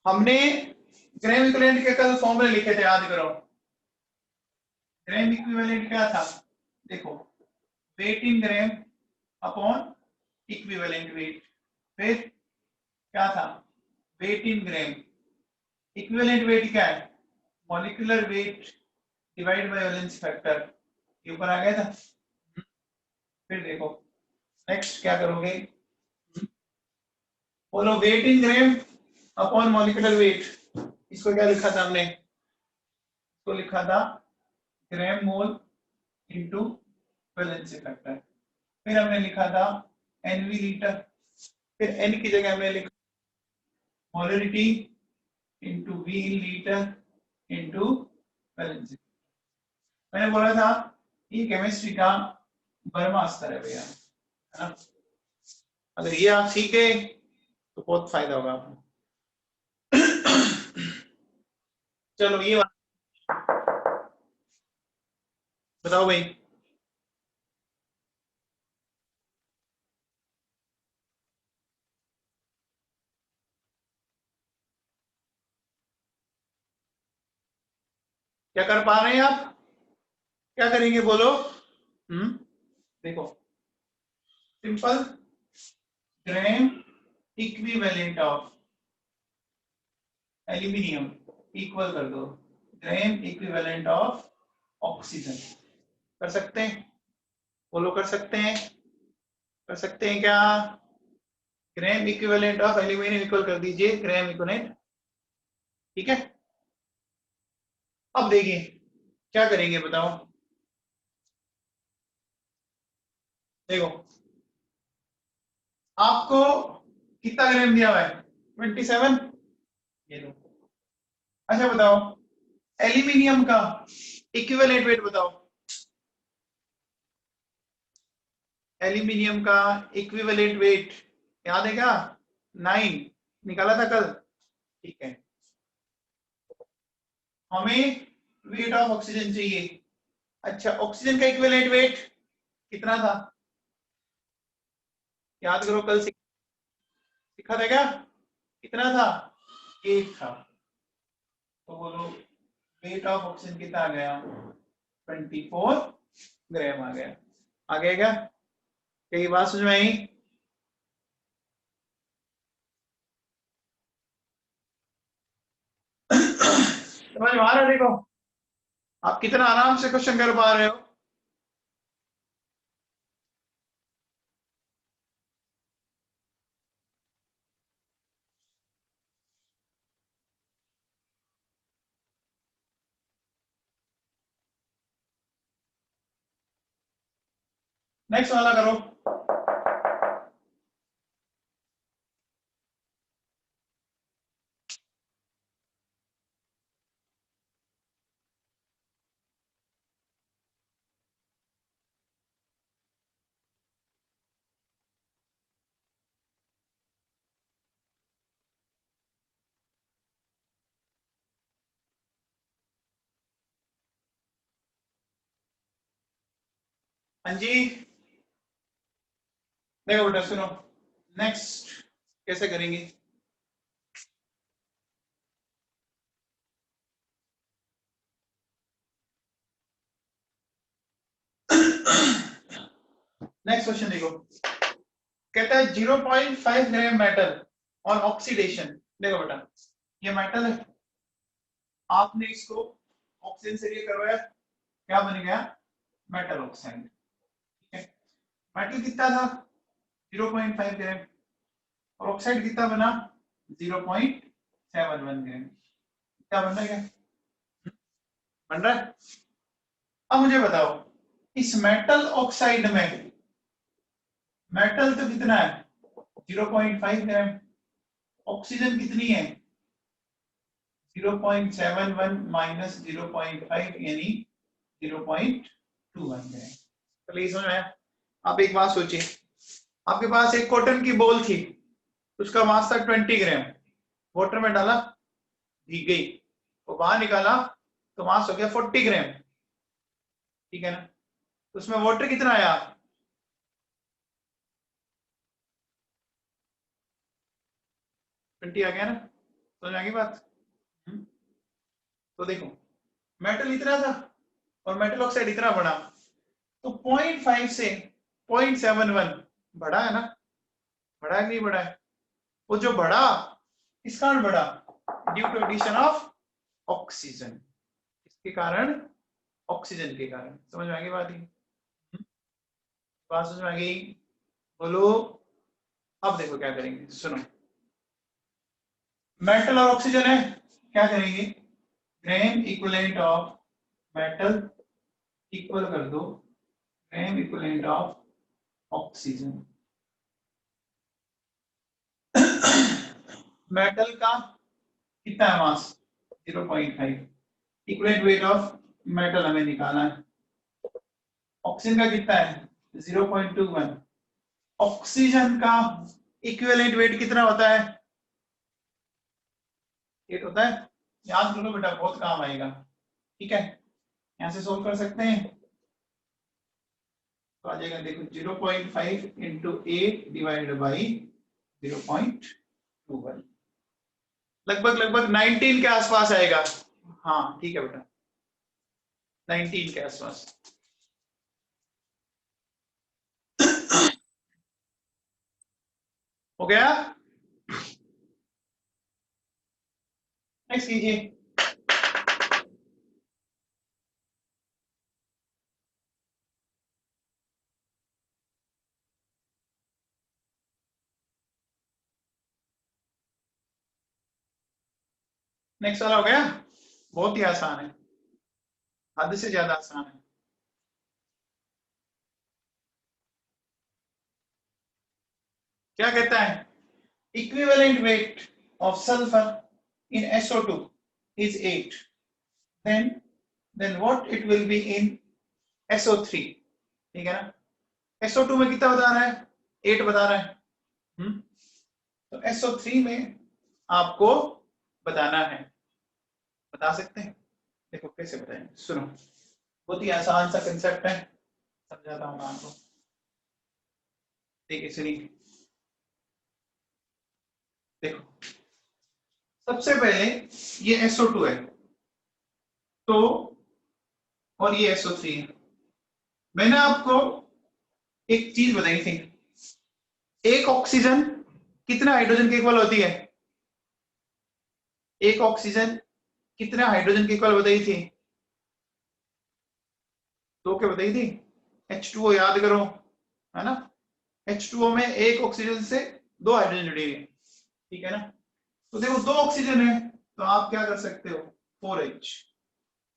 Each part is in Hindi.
हमने ग्राम इक्विवेलेंट के कल फॉर्मूले लिखे थे, याद करो। ग्राम इक्विवेलेंट क्या था, देखो, weight in gram upon equivalent weight. फिर क्या था, wait in gram, equivalent weight क्या है, molecular weight divide by valence factor, ये ऊपर आ गया था। फिर देखो नेक्स्ट क्या करोगे, बोलो wait in gram upon molecular weight, इसको क्या लिखा था हमने, इसको लिखा था ग्राम मोल इनटू वैलेंसी फैक्टर। फिर हमने लिखा था एनवी लीटर, फिर एन की जगह हमने लिखा molarity into V in litre into valency. मैंने बोला था ये केमिस्ट्री का ब्रह्मास्त्र है भैया, है ना। अगर ये आप सीखे तो बहुत फायदा होगा आपको। चलो ये बताओ भाई, क्या कर पा रहे हैं आप, क्या करेंगे बोलो। देखो simple, gram equivalent of aluminium equal कर दो ग्राम इक्विवेलेंट ऑफ ऑक्सीजन। कर सकते हैं, बोलो कर सकते हैं, कर सकते हैं क्या, gram equivalent of aluminium equal कर दीजिए ग्राम इक्विवेलेंट, ठीक है। अब देखिए क्या करेंगे बताओ, देखो आपको कितना ग्राम दिया हुआ है, 27, ये लो। अच्छा बताओ एल्यूमिनियम का इक्विवेलेंट वेट बताओ, एल्यूमिनियम का इक्विवेलेंट वेट याद है क्या, 9 निकाला था कल, ठीक है। हमें वेट ऑफ ऑक्सीजन चाहिए। अच्छा ऑक्सीजन का इक्विवेलेंट वेट कितना था, याद करो कल सीखा था क्या, कितना था, 8 था। तो बोलो वेट ऑफ ऑक्सीजन कितना आ गया, 24 ग्राम आ गया। आ गया क्या, ये बात समझ में आई। समझ में आ रहा है, देखो आप कितना आराम से क्वेश्चन कर पा रहे हो। नेक्स्ट वाला करो। हाँ जी, देखो बेटा सुनो, नेक्स्ट कैसे करेंगे, नेक्स्ट क्वेश्चन देखो, कहता है 0.5 ग्राम मेटल और ऑक्सीडेशन। देखो बेटा ये मेटल है, आपने इसको ऑक्सीजन से रिएक्ट करवाया, क्या बन गया, मेटल ऑक्साइड, ठीक है। मेटल कितना था 0.5 ग्राम और ऑक्साइड कितना बना 0.71 ग्राम, क्या बन रहा है, क्या बन रहा है। अब मुझे बताओ इस मेटल ऑक्साइड में मेटल तो कितना है 0.5 ग्राम, ऑक्सीजन कितनी है 0.71 माइनस 0.5 यानी 0.21 ग्राम। चलिए इसमें आप एक बात सोचिए, आपके पास एक कॉटन की बॉल थी, उसका मास था 20 ग्राम, वाटर में डाला भीग गई, वो बाहर निकाला तो मास हो गया 40 ग्राम, ठीक है ना। तो उसमें वाटर कितना आया 20 आ गया ना। समझ आ गई बात? तो देखो मेटल इतना था और मेटल ऑक्साइड इतना बड़ा, तो 0.5 से 0.71 बड़ा है ना, बड़ा है नहीं बड़ा है? वो जो बड़ा किस कारण बड़ा? Due to addition of oxygen. इसके कारण, ऑक्सीजन के कारण। समझ में आ गई बात? बात समझ में आ गई? बोलो। अब देखो क्या करेंगे, सुनो। मेटल और ऑक्सीजन है, क्या करेंगे? Gram equivalent of metal equal कर दो gram equivalent of oxygen. Metal का कितना है मास? 0.5। इक्विवेलेंट वेट ऑफ मेटल हमें निकालना है। ऑक्सीजन का कितना है? 0.21। ऑक्सीजन का इक्विवेलेंट वेट कितना होता है? 8 होता है। याद करो बेटा, बहुत काम आएगा। ठीक है, यहां से सोल्व कर सकते हैं। तो आ जाएगा, देखो 0.5 इंटू 8 डिवाइडेड बाई 0.21, लगभग लगभग 19 के आसपास आएगा। हाँ ठीक है बेटा, 19 के आसपास। हो गया? नेक्स्ट कीजिए। नेक्स्ट वाला हो गया, बहुत ही आसान है, हद से ज्यादा आसान है। क्या कहता है? Equivalent weight of sulphur in SO2 is 8, then what it will be in SO3? ठीक है ना? SO2 में कितना बता रहा है? 8 बता रहा है। तो SO3 में आपको बताना है। बता सकते हैं? देखो कैसे बताएंगे, सुनो। बहुत ही आसान सा कंसेप्ट है, समझाता हूँ मैं आपको। देखिए सुनिए, देखो सबसे पहले ये SO2 है, तो और ये SO3 है। मैंने आपको एक चीज बताई थी, एक ऑक्सीजन कितना हाइड्रोजन के इक्वल होती है? एक ऑक्सीजन कितना हाइड्रोजन के इक्वल बताई थी? दो के बताई थी। H2O याद करो, है ना? H2O में एक ऑक्सीजन से दो हाइड्रोजन जुड़ी है, ठीक है ना? तो देखो दो ऑक्सीजन है, तो आप क्या कर सकते हो? 4H।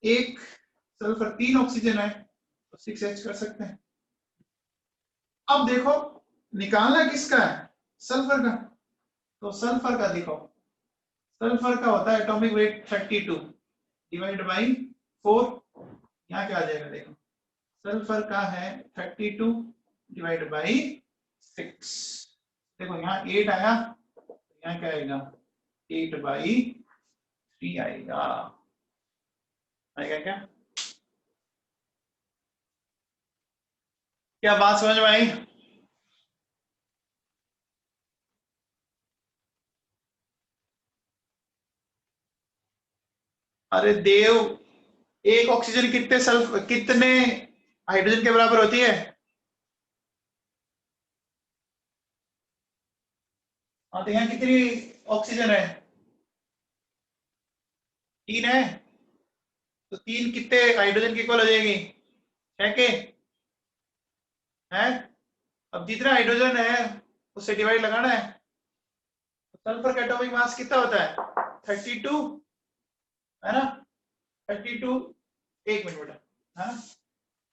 एक सल्फर, तीन ऑक्सीजन है, तो 6H कर सकते हैं। अब देखो निकालना किसका है? सल्फर का। तो सल्फर का देखो, सल्फर का होता है एटॉमिक वेट 32 डिवाइड बाई 4। यहाँ क्या आ जाएगा देखो, सल्फर का है 32 डिवाइड बाई 6। देखो यहाँ 8 आया, यहाँ क्या आएगा? 8/3 आएगा। आएगा क्या? क्या बात समझ में आई? अरे देव, एक ऑक्सीजन कितने हाइड्रोजन के बराबर होती है? हाँ, तो यहाँ कितनी ऑक्सीजन है? 3 है, तो 3 कितने हाइड्रोजन की इक्वल हो जाएगी? 6 के है। अब जितना हाइड्रोजन है उससे डिवाइड लगाना है। सल्फर का एटॉमिक मास कितना होता है? 32, है ना? 32, एक मिनट बेटा, है ना?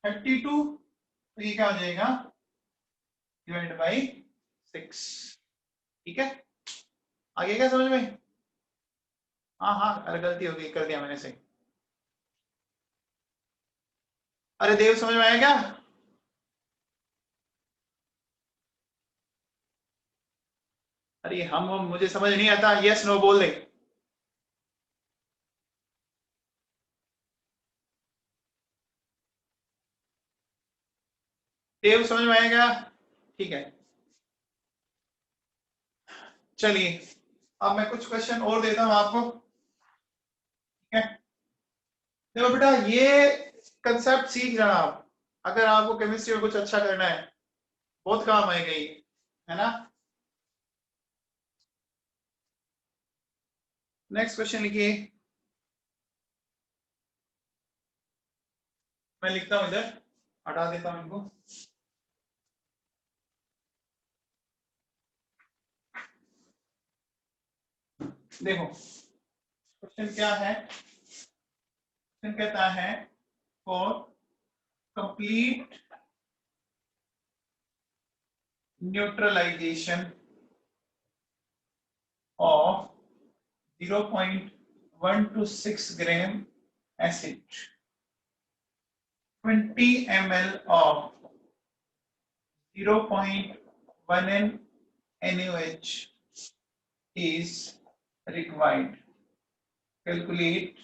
32, तो ये क्या हो जाएगा? Divide by 6। ठीक है, आगे क्या समझ में? हाँ हाँ, अरे गलती हो गई, कर दिया मैंने सही। अरे देव, समझ में आया क्या? अरे हम मुझे समझ नहीं आता, यस नो बोल दे। देव समझ में आएगा? ठीक है, चलिए अब मैं कुछ क्वेश्चन और देता हूं आपको, ठीक है। देखो बेटा, ये कंसेप्ट सीख जाना आप, अगर आपको केमिस्ट्री में कुछ अच्छा करना है, बहुत काम आएगा ये, है ना। नेक्स्ट क्वेश्चन लिखिए, मैं लिखता हूं इधर, हटा देता हूं इनको। देखो क्वेश्चन क्या है, क्वेश्चन कहता है for complete neutralisation of 0.126 gram acid, 20 ml of 0.1 NaOH is required. Calculate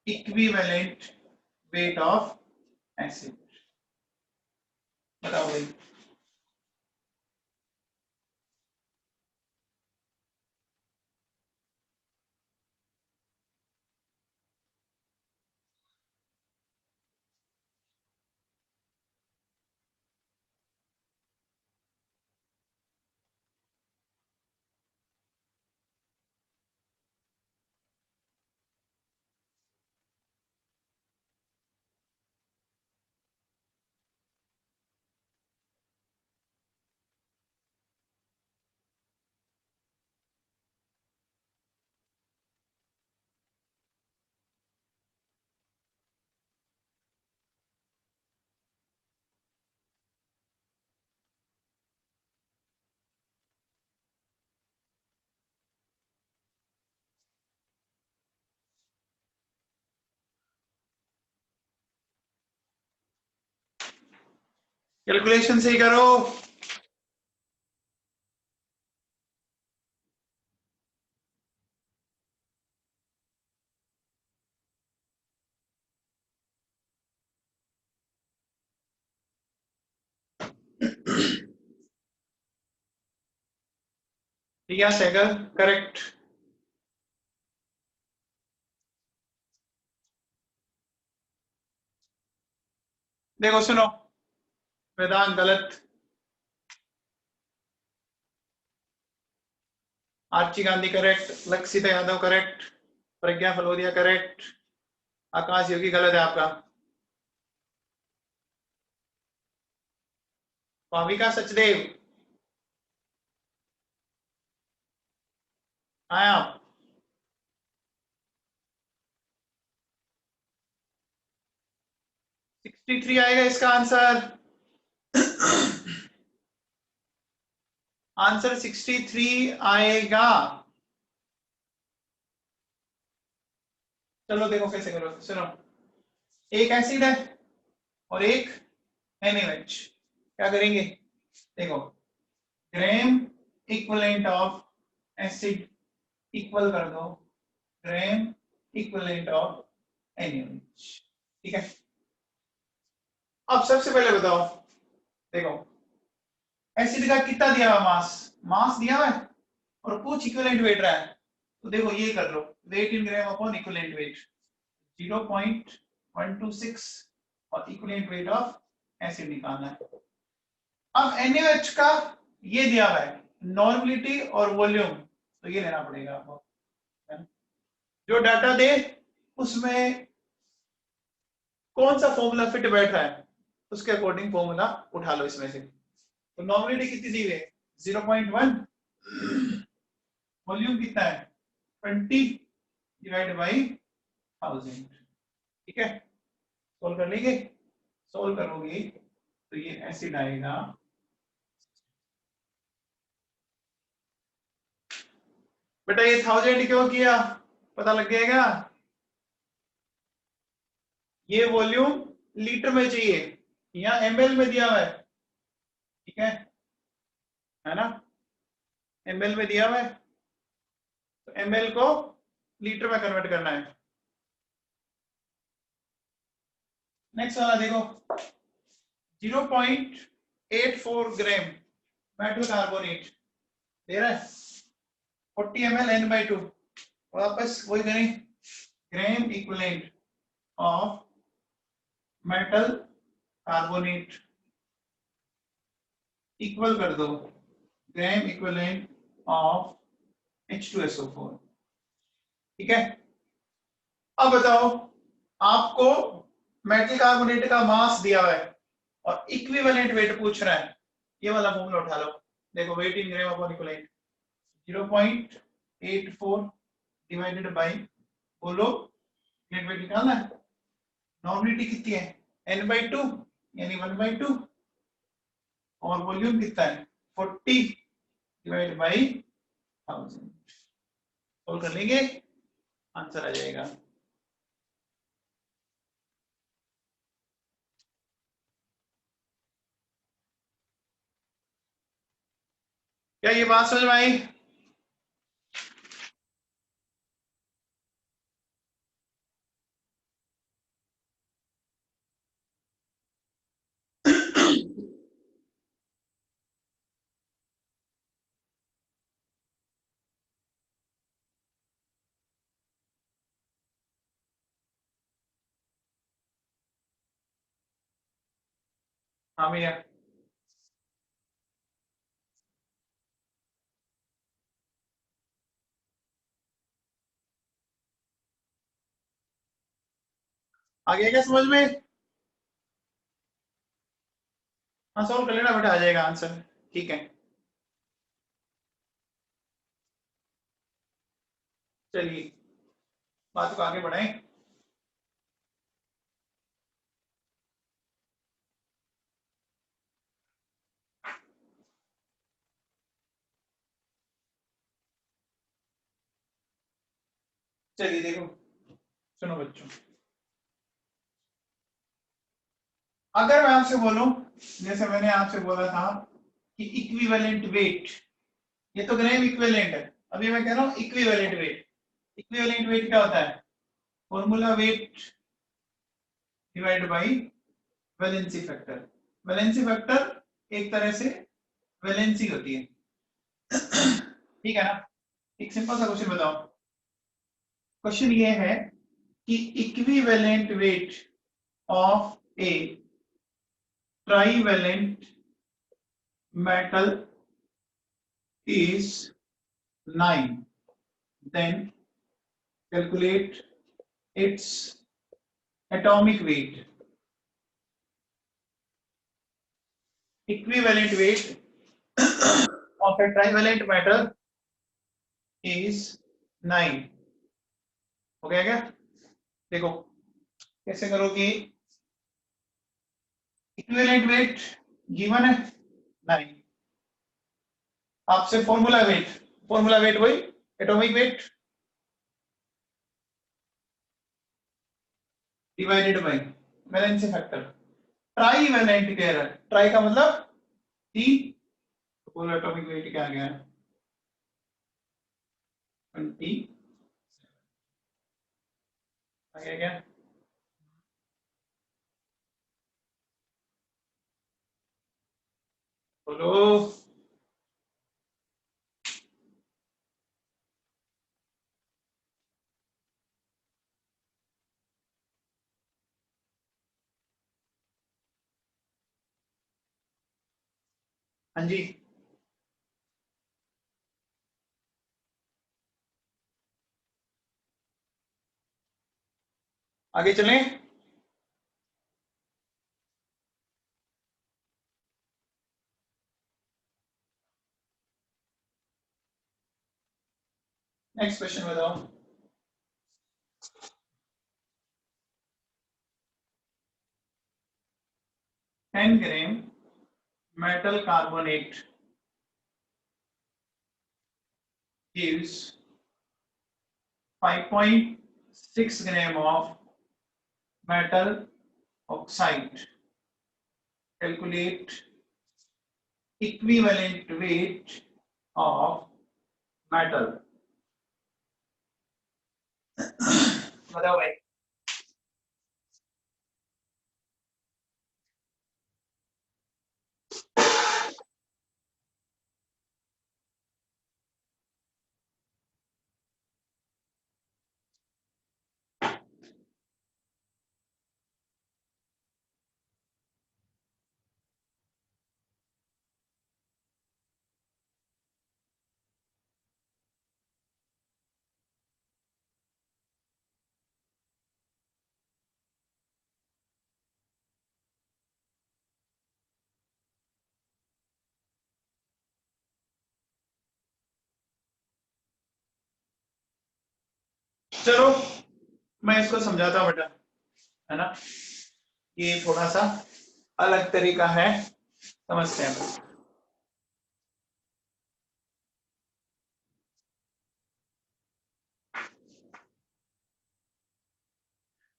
equivalent weight of acid. बताओ भाई। कैलकुलेशन सही करो। या सेगर करेक्ट। देखो सुनो, वेदांत गलत, Archi Gandhi correct, Lakshita Yadav correct, Pragya Phalodia correct, Akash Yogi गलत है आपका, भाविका सचदेव आए आप। 63 आएगा इसका आंसर, आंसर 63 आएगा। चलो देखो कैसे करो, सुनो, एक एसिड है और एक NaOH, क्या करेंगे, देखो gram equivalent of acid equal कर दो ग्राम इक्विवेलेंट ऑफ NaOH, ठीक है। अब सबसे पहले बताओ, देखो एसिड का कितना दिया हुआ मास, मास दिया हुआ है और कुछ इक्विवेलेंट वेट रहा है, तो देखो ये कर लो, wait in gram upon equivalent weight 0.126 और इक्विवेलेंट वेट ऑफ एसिड निकालना है। अब NaOH का ये दिया हुआ है नॉर्मलिटी और वॉल्यूम, तो ये लेना पड़ेगा आपको, जो डाटा दे उसमें कौन सा फॉर्मूला फिट बैठ रहा है उसके अकॉर्डिंग फॉर्मूला उठा लो इसमें से। तो नॉर्मलिटी कितनी दी है 0.1, वॉल्यूम कितना है 20 डिवाइड बाई 1000, ठीक है। सोल्व कर लेंगे, सोल्व करोगे तो ये एसिड आएगा, बेटा ये 1000 क्यों किया पता लग जाएगा, ये वॉल्यूम लीटर में चाहिए, यहाँ ml में दिया हुआ है, ठीक है ना, ml में दिया हुआ है, तो ml को लीटर में कन्वर्ट करना है। नेक्स्ट वाला देखो 0.84 ग्राम मेटल कार्बोनेट दे रहा है 40 ml N/2, वापस वही करें, gram equivalent of metal carbonate equal कर दो ग्राम इक्विवेलेंट ऑफ H2SO4। ठीक है, अब बताओ, आपको मेटल कार्बोनेट का मास दिया हुआ है और इक्विवेलेंट वेट पूछ रहा है, ये वाला फॉर्मूला उठा लो। देखो weight in gram upon equivalent 0.84 divided by, बोलो नेट वेट निकालना है, नॉर्मलिटी कितनी है N/2 यानी 1/2 और वॉल्यूम कितना है 40 डिवाइड बाय 1000, सोल्व कर लेंगे आंसर आ जाएगा। क्या ये बात समझ में आई? हाँ भैया, आ गया क्या समझ में? हाँ सॉल्व कर लेना बेटा, आ जाएगा आंसर। ठीक है, चलिए बात को आगे बढ़ाएं। चलिए देखो, सुनो बच्चों, अगर मैं आपसे बोलूं, जैसे मैंने आपसे बोला था कि इक्विवेलेंट वेट, ये तो ग्राम इक्विवेलेंट है, अभी मैं कह रहा हूं इक्विवेलेंट वेट। इक्विवेलेंट वेट क्या होता है? Formula weight divide by valency factor. Valency factor एक तरह से वैलेंसी होती है, ठीक है ना? एक सिंपल सा क्वेश्चन बताओ, क्वेश्चन ये है कि equivalent weight of A trivalent metal is 9, then calculate its atomic weight. Equivalent weight of a trivalent metal is 9। हो गया क्या? देखो कैसे करोगे, इक्विवेलेंट वेट गिवन है 9, आपसे फॉर्मूला वेट वही atomic weight divided by valency factor. Trivalent कह रहा है, ट्राई का मतलब 3, तो पूरा एटॉमिक वेट क्या आ गया 20, आ गया क्या? बोलो। हाँ जी, आगे चलें। नेक्स्ट क्वेश्चन बताओ। 10 ग्राम metal carbonate gives 5.6 gram of metal oxide. Calculate equivalent weight of metal. बताओ भाई। चलो मैं इसको समझाता हूँ बेटा, है ना, ये थोड़ा सा अलग तरीका है समस्या में।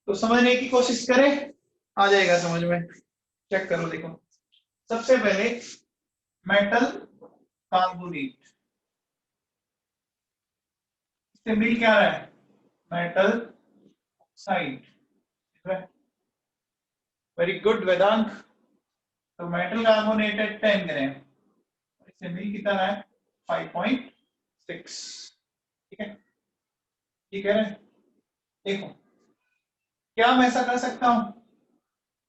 तो समझने की कोशिश करें, आ जाएगा समझ में। चेक करो, देखो सबसे पहले मेटल कार्बोनेट से मिल क्या रहा है, मेटल ऑक्साइड। वेरी गुड वेदांत। तो मेटल कार्बोनेट है 10 ग्राम, इससे मिल कितना रहा है 5.6। ठीक है, ये कह रहे हैं। देखो क्या मैं ऐसा कर सकता हूं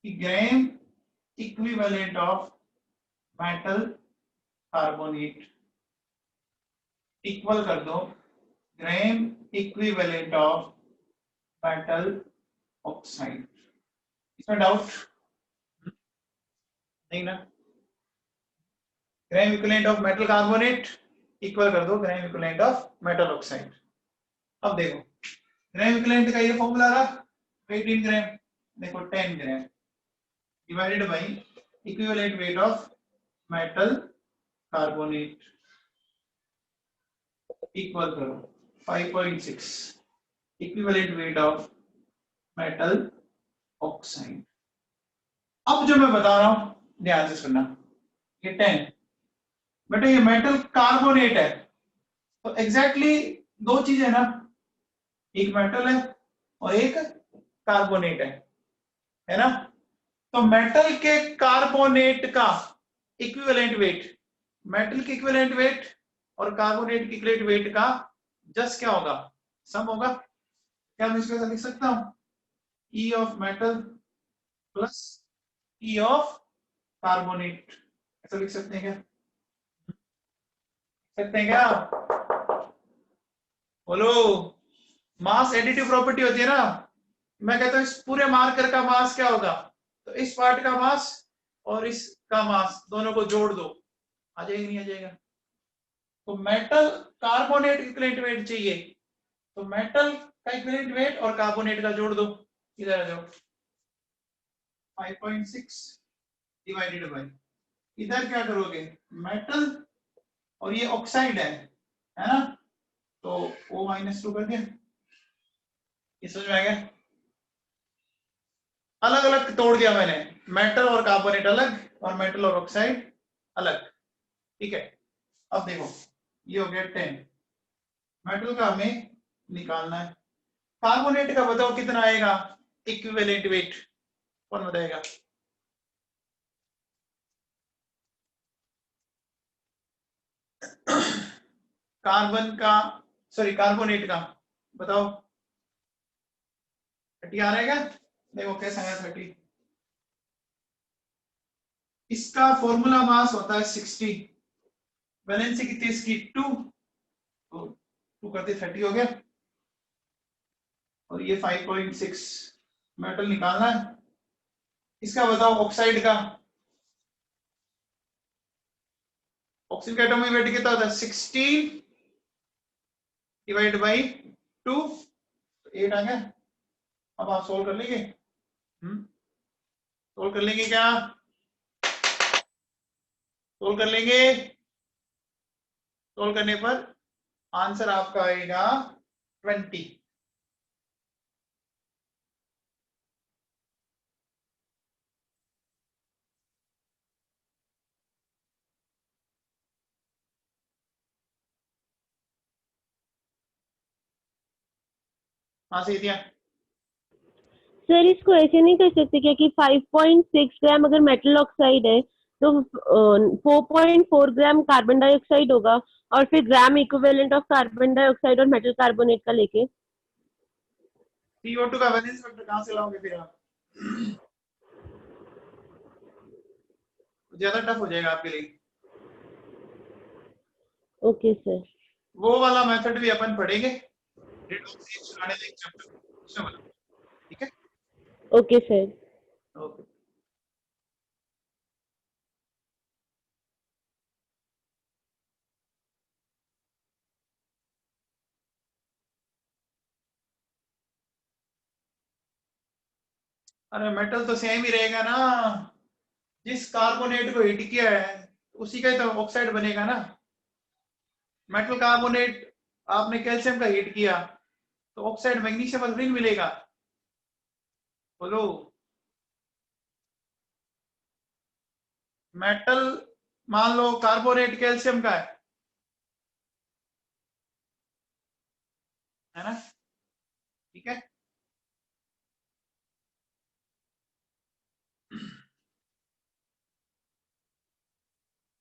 कि gram equivalent of metal carbonate equal कर दो gram equivalent of metal oxide. इसमें डाउट नहीं ना? Gram equivalent of metal carbonate equal कर दो gram equivalent of metal oxide. अब देखो ग्राम इक्विवेलेंट का ये फॉर्मूला रहा वेट इन ग्राम, देखो 10 gram divided by equivalent weight of metal carbonate equal करो 5.6 equivalent weight of metal oxide. अब जो मैं बता रहा हूं ध्यान से सुनना, ये 10 बेटा ये मेटल कार्बोनेट है, तो एग्जैक्टली दो चीजें ना, एक मेटल है और एक कार्बोनेट है ना? तो मेटल के कार्बोनेट का इक्विवेलेंट वेट, मेटल के इक्विवेलेंट वेट और कार्बोनेट के इक्विवेलेंट वेट का जस्ट क्या होगा, सम होगा। क्या मैं इसको ऐसा लिख सकता हूं, ई of metal plus E of carbonate, ऐसा लिख सकते हैं क्या, सकते हैं क्या? बोलो। मास एडिटिव प्रॉपर्टी होती है ना, मैं कहता हूं इस पूरे मार्कर का मास क्या होगा, तो इस पार्ट का मास और इसका मास दोनों को जोड़ दो, आ जाएगा नहीं आ जाएगा? तो मेटल कार्बोनेट इक्विवेलेंट वेट चाहिए, तो मेटल का इक्विवेलेंट वेट और कार्बोनेट का जोड़ दो, इधर आ जाओ 5.6 डिवाइडेड बाय, इधर क्या करोगे मेटल और ये ऑक्साइड है ना, तो O-2 कर दिया। ये समझ में आ गया? अलग अलग तोड़ दिया मैंने, मेटल और कार्बोनेट अलग और मेटल और ऑक्साइड अलग। ठीक है, अब देखो ये हो गया 10, मेटल का हमें निकालना है, कार्बोनेट का बताओ कितना आएगा इक्विवेलेंट वेट, कौन बताएगा? कार्बन का, सॉरी कार्बोनेट का बताओ, 30 आ रहेगा, देखो कैसा है 30, इसका फॉर्मूला मास होता है 60, वैलेंसी कितनी इसकी 2, तो 2 करते 30 हो गया, और ये 5.6 मेटल निकालना है। इसका बताओ ऑक्साइड का, ऑक्सीजन का एटॉमिक वेट कितना होता है 16 डिवाइड बाई 2, 8 आ गया। अब आप सोल्व कर लेंगे, सोल्व कर लेंगे क्या, सोल्व कर लेंगे? सोल्व करने पर आंसर आपका आएगा 20। हाँ सही दिया। सर इसको ऐसे नहीं कर सकते क्या कि 5.6 ग्राम अगर मेटल ऑक्साइड है तो 4.4 ग्राम कार्बन डाइऑक्साइड होगा, और फिर gram equivalent of carbon dioxide और मेटल कार्बोनेट का लेके। CO2 का वैलेंस फैक्टर कहां से लाओगे फिर आप, ज्यादा टफ हो जाएगा आपके लिए। Okay sir. वो वाला मेथड भी अपन पढ़ेंगे रिडक्शन आने देंगे चैप्टर, ठीक है? Okay sir. ओके। अरे मेटल तो सेम ही रहेगा ना, जिस कार्बोनेट को हिट किया है उसी का ही तो ऑक्साइड बनेगा ना। मेटल कार्बोनेट आपने कैल्शियम का हिट किया तो ऑक्साइड मैग्नीशियम सल्फेट मिलेगा। बोलो। मेटल मान लो कार्बोनेट कैल्शियम का है ना, ठीक है।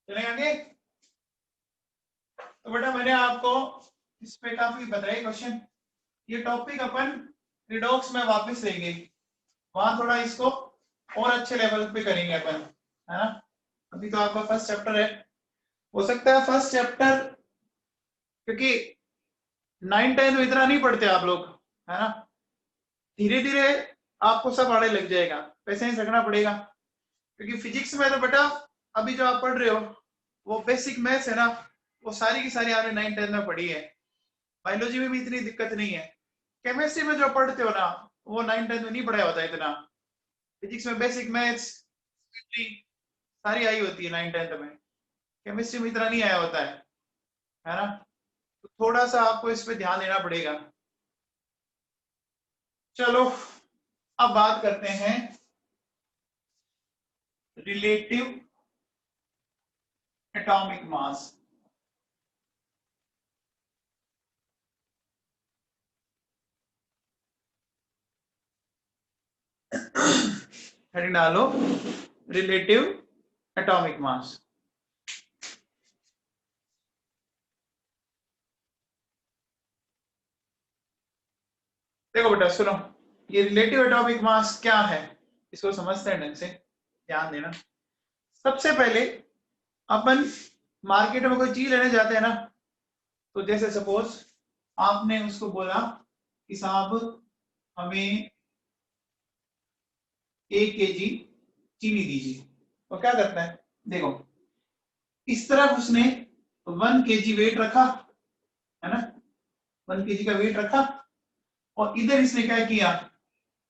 चलें आगे। तो बेटा मैंने आपको इस पे काफी बताई क्वेश्चन, ये टॉपिक अपन रिडॉक्स में वापस लेंगे, वहां थोड़ा इसको और अच्छे लेवल पे करेंगे अपन, है ना। अभी तो आपका फर्स्ट चैप्टर है, हो सकता है फर्स्ट चैप्टर, क्योंकि 9-10 तो इतना नहीं पढ़ते आप लोग, है ना। धीरे धीरे आपको सब आने लग जाएगा, पेशेंस रखना पड़ेगा, क्योंकि फिजिक्स में तो बेटा अभी जो आप पढ़ रहे हो वो बेसिक मैथ्स है ना, वो सारी की सारी आपने 9-10 में पढ़ी है। बायोलॉजी में भी इतनी दिक्कत नहीं है। केमिस्ट्री में जो पढ़ते हो ना वो 9-10 में नहीं पढ़ाया होता इतना। फिजिक्स में बेसिक मैथ्स सारी आई होती है 9-10 में, केमिस्ट्री में इतना नहीं आया होता है ना। तो थोड़ा सा आपको इस पे ध्यान देना पड़ेगा। चलो अब बात करते हैं रिलेटिव एटॉमिक मास। हेडिंग डालो रिलेटिव एटॉमिक मास। देखो बेटा सुनो, ये रिलेटिव एटॉमिक मास क्या है इसको समझते हैं ढंग से, ध्यान देना। सबसे पहले अपन मार्केट में कोई चीज लेने जाते हैं ना, तो जैसे सपोज आपने उसको बोला कि साहब हमें 1 kg चीनी दीजिए, तो क्या करता है, देखो इस तरफ उसने 1 kg वेट रखा, है ना, 1 kg का वेट रखा, और इधर इसने क्या किया,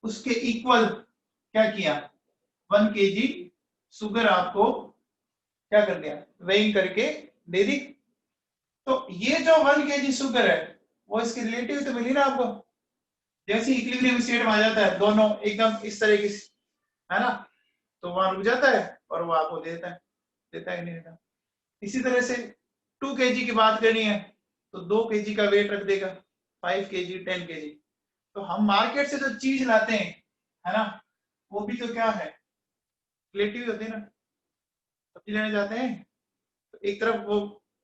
उसके इक्वल क्या किया, 1 kg शुगर आपको क्या कर दिया, वेइंग करके दे दी। तो ये जो 1 kg शुगर है वो इसकी रिलेटिव तो मिली ना आपको, जैसे इक्विलिब्रियम स्टेट में आ जाता है दोनों एकदम इस तरह की, है ना, तो वहां रुक जाता है और वो आपको देता है नहीं देता। इसी तरह से 2 kg की बात करनी है तो 2 kg का वेट रख देगा, 5 kg 10 kg। तो हम मार्केट से जो चीज लाते हैं, है ना, वो भी तो क्या है, रिलेटिव होते हैं ना। सब्जी लेने जाते हैं तो एक तरफ वो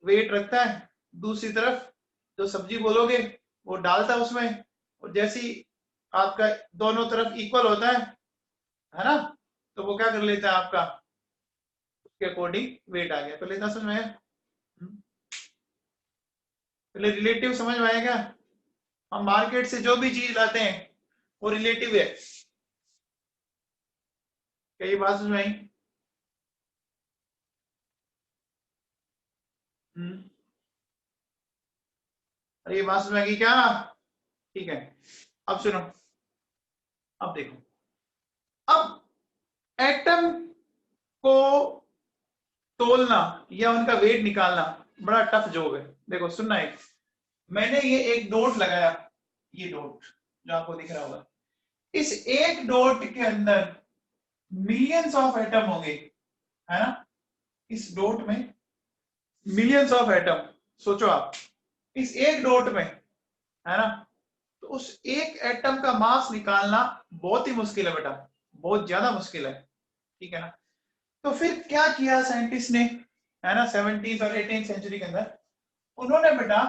वेट रखता है, दूसरी तरफ जो सब्जी बोलोगे वो डालता है उसमें, और जैसी आपका दोनों तरफ इक्वल होता है ना, तो वो क्या कर लेता है आपका, उसके अकॉर्डिंग वेट आ गया। पहले इतना समझ में आया, पहले रिलेटिव समझ में आया क्या। हम मार्केट से जो भी चीज लाते हैं वो रिलेटिव है, क्या ये बात समझ में आई। अरे ये बात समझ में आएगी क्या, ठीक है। अब सुनो, अब देखो, अब एटम को तोलना या उनका वेट निकालना बड़ा टफ जॉब है। देखो सुनना, एक मैंने ये एक डॉट लगाया, ये डॉट जो आपको दिख रहा होगा, इस एक डॉट के अंदर मिलियंस ऑफ एटम होंगे, है ना, इस डॉट में मिलियंस ऑफ एटम। सोचो आप इस एक डॉट में, है ना, तो उस एक एटम का मास निकालना बहुत ही मुश्किल है बेटा, बहुत ज्यादा मुश्किल है, ठीक है ना। तो फिर क्या किया साइंटिस्ट ने, है ना, 17th और 18th सेंचुरी के अंदर उन्होंने बेटा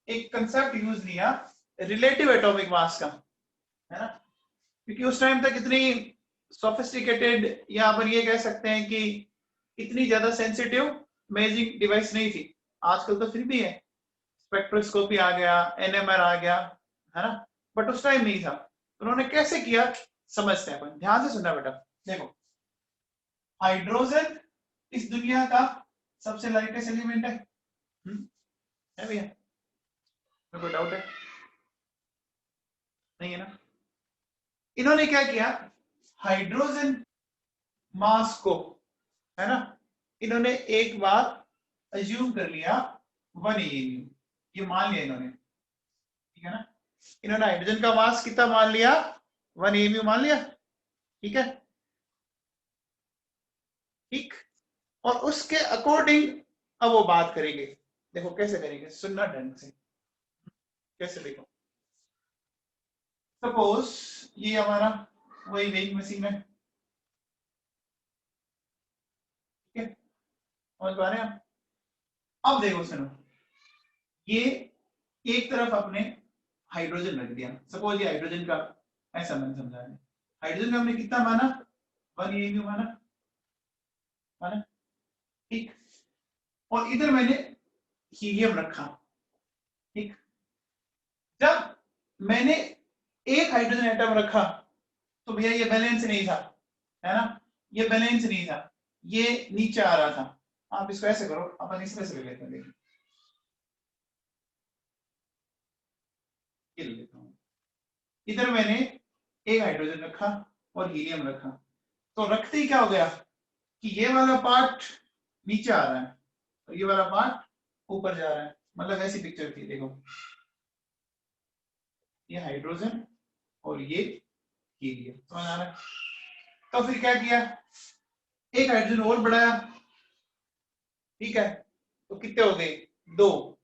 एक कंसेप्ट यूज लिया रिलेटिव एटॉमिक मास का, है ना, क्योंकि उस टाइम तक इतनी सोफिस्टिकेटेड या अपन ये कह सकते हैं कि इतनी ज्यादा सेंसिटिव मेजरिंग डिवाइस नहीं थी। आजकल तो फिर भी है, स्पेक्ट्रोस्कोपी आ गया, एनएमआर आ गया, है ना, बट उस टाइम नहीं था। उन्होंने कैसे किया समझते हैं अपन, ध्यान से सुनना बेटा। देखो हाइड्रोजन इस दुनिया का सबसे लाइटेस्ट एलिमेंट है भैया, कोई डाउट है, नहीं है ना। इन्होंने क्या किया, हाइड्रोजन मास को, है ना, इन्होंने एक बार अज्यूम कर लिया 1 AMU, ये मान लिया इन्होंने, ठीक है ना, इन्होंने हाइड्रोजन का मास कितना मान लिया, 1 AMU मान लिया, ठीक है, ठीक। और उसके अकॉर्डिंग अब वो बात करेंगे, देखो कैसे करेंगे, सुनना ढंग से, कैसे, देखो सपोज ये हमारा वही वेइंग मशीन है, ठीक है, समझ पा रहे हैं आप? अब देखो सुनो, ये एक तरफ अपने हाइड्रोजन रख दिया, सपोज ये हाइड्रोजन का, ऐसा मैंने समझा है, हाइड्रोजन का हमने कितना माना, 1 AMU माना, माना, ठीक। और इधर मैंने हीलियम रखा, ठीक। जब मैंने एक हाइड्रोजन एटम रखा तो भैया ये बैलेंस नहीं था, है ना, ये बैलेंस नहीं था, ये नीचे आ रहा था। आप इसको ऐसे करो, अपन इसमें से ले लेते हैं, देखिए ये ले लेता हूं, इधर मैंने एक हाइड्रोजन रखा और हीलियम रखा, तो रखते ही क्या हो गया कि ये वाला पार्ट नीचे आ रहा है और ये वाला पार्ट ऊपर जा रहा है, मतलब ऐसी पिक्चर थी, देखो ये हाइड्रोजन और ये हीलियम, समझ आ रहा है? तो फिर क्या किया, एक हाइड्रोजन और बढ़ाया, ठीक है, तो कितने हो गए, 2,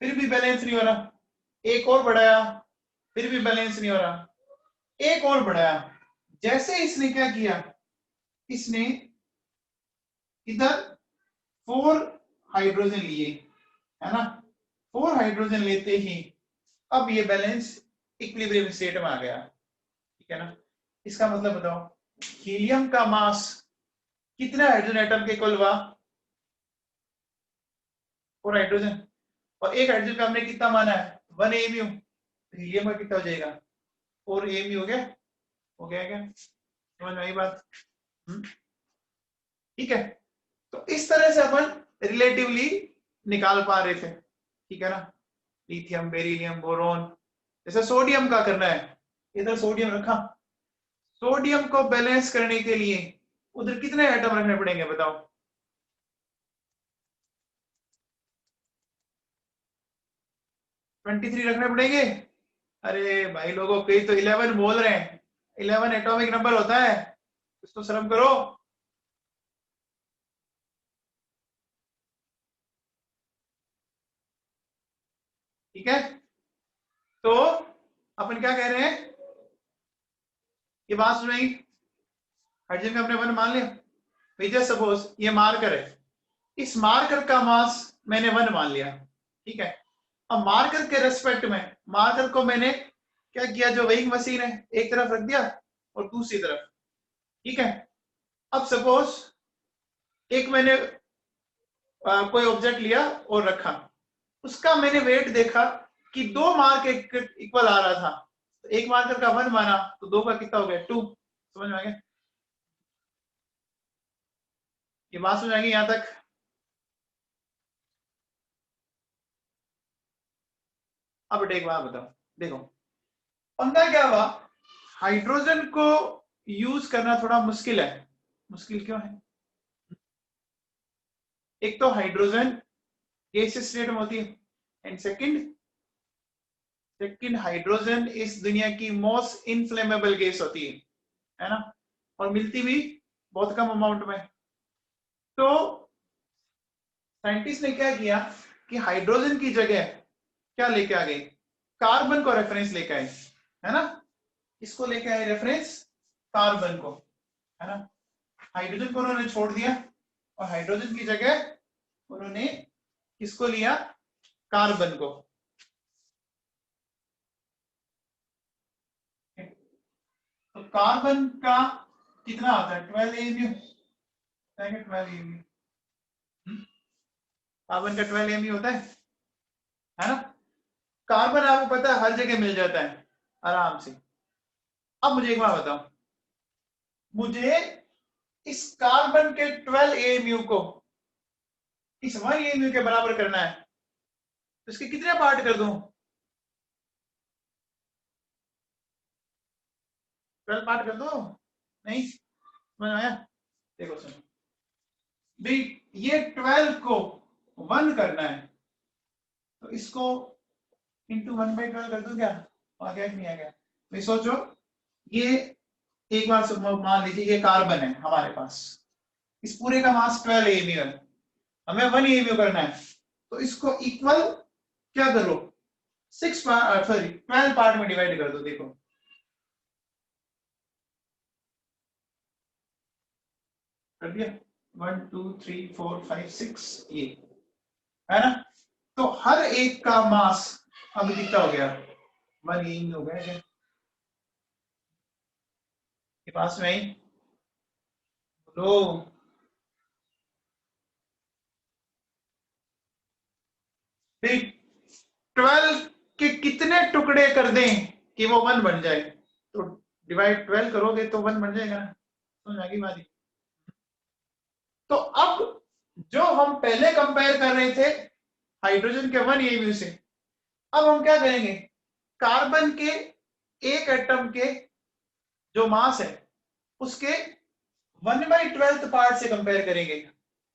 फिर भी बैलेंस नहीं हो रहा, एक और बढ़ाया, फिर भी बैलेंस नहीं हो रहा, एक और बढ़ाया, जैसे इसने क्या किया, इसने इधर 4 हाइड्रोजन लिए, है ना, 4 हाइड्रोजन लेते ही अब ये बैलेंस इक्विलिब्रियम स्टेट में आ गया, ठीक है ना। इसका मतलब बताओ, हीलियम का मास कितने हाइड्रोजन एटम के इक्वल हुआ, 4 हाइड्रोजन, और एक हाइड्रोजन का हमने कितना माना है, 1 AMU, तो हीलियम का कितना हो जाएगा, 4 AMU हो गया, हो गया क्या, समझ में आई बात? ठीक है, तो इस तरह से अपन रिलेटिवली निकाल पा रहे थे, ठीक है ना, लिथियम, बेरिलियम, बोरोन, जैसे सोडियम का करना है, इधर सोडियम रखा, सोडियम को बैलेंस करने के लिए उधर कितने एटम रखने पड़ेंगे बताओ, 23 रखने पड़ेंगे। अरे भाई लोगों, कई तो 11 बोल रहे हैं, 11 एटॉमिक नंबर होता है, कुछ तो शर्म करो। ठीक है, तो अपन क्या कह रहे हैं, ये बात सुन रही, हाइड्रोजन का अपने वन मान लिया, भैया सपोज ये मार्कर है, इस मार्कर का मास मैंने 1 मान लिया, ठीक है, अब मार्कर के रेस्पेक्ट में मार्कर को मैंने क्या किया, जो वेइंग मशीन है एक तरफ रख दिया और दूसरी तरफ, ठीक है। अब सपोज एक मैंने कोई ऑब्जेक्ट लिया और रखा, उसका मैंने वेट देखा कि 2 मार्क इक्वल आ रहा था, तो एक मार्कर का 1 माना तो 2 का कितना हो गया, 2, समझ में आ गया, ये बात समझ आ गई यहां तक? अब बेटा एक बात बताओ, देखो पंगा क्या हुआ, हाइड्रोजन को यूज करना थोड़ा मुश्किल है, मुश्किल क्यों है, एक तो हाइड्रोजन गैसियस स्टेट में होती है, एंड सेकंड हाइड्रोजन इस दुनिया की मोस्ट इनफ्लेमेबल गैस होती है ना, और मिलती भी बहुत कम अमाउंट में। तो साइंटिस्ट ने क्या किया कि हाइड्रोजन की जगह क्या लेके आ गए, कार्बन को रेफरेंस लेके आए, है ना, इसको लेके आए रेफरेंस, कार्बन को, है ना, हाइड्रोजन को उन्होंने छोड़ दिया और हाइड्रोजन की जगह उन्होंने किसको लिया, कार्बन को। तो कार्बन का कितना आता है, 12 AMU, 12 AMU, कार्बन का 12 AMU होता है ना, कार्बन आपको पता है हर जगह मिल जाता है आराम से। अब मुझे एक बात बताओ, मुझे इस कार्बन के 12 AMU को इस 1 AMU के बराबर करना है, तो इसके कितने पार्ट कर दूं, 12 पार्ट कर दो, नहीं समझ आया? देखो सुनो भी, ये 12 को 1 करना है तो इसको इंटू 1/12 कर दो क्या? आ गया कि नहीं आ गया? भाई सोचो, ये एक बार मान लीजिए ये कार्बन है हमारे पास, इस पूरे का मास 12 एमयू है, हमें 1 एमयू करना है, तो इसको इक्वल क्या करो, 6 पार्ट सॉरी 12 पार्ट में डिवाइड कर दो। देखो कर दिया, 1 2 3 4 5 6 ये है ना, तो हर एक का मास अब कितना हो गया, 1 एमयू हो गया क्या के पास में ही? तो 12 के कितने टुकड़े कर दें कि वो 1 बन जाए? तो डिवाइड 12 करोगे तो 1 बन जाएगा ना, समझ आ गई बात? तो अब जो हम पहले कंपेयर कर रहे थे हाइड्रोजन के 1 एमयू से, अब हम क्या करेंगे, कार्बन के एक एटम के जो मास है उसके 1/12 पार्ट से कंपेयर करेंगे।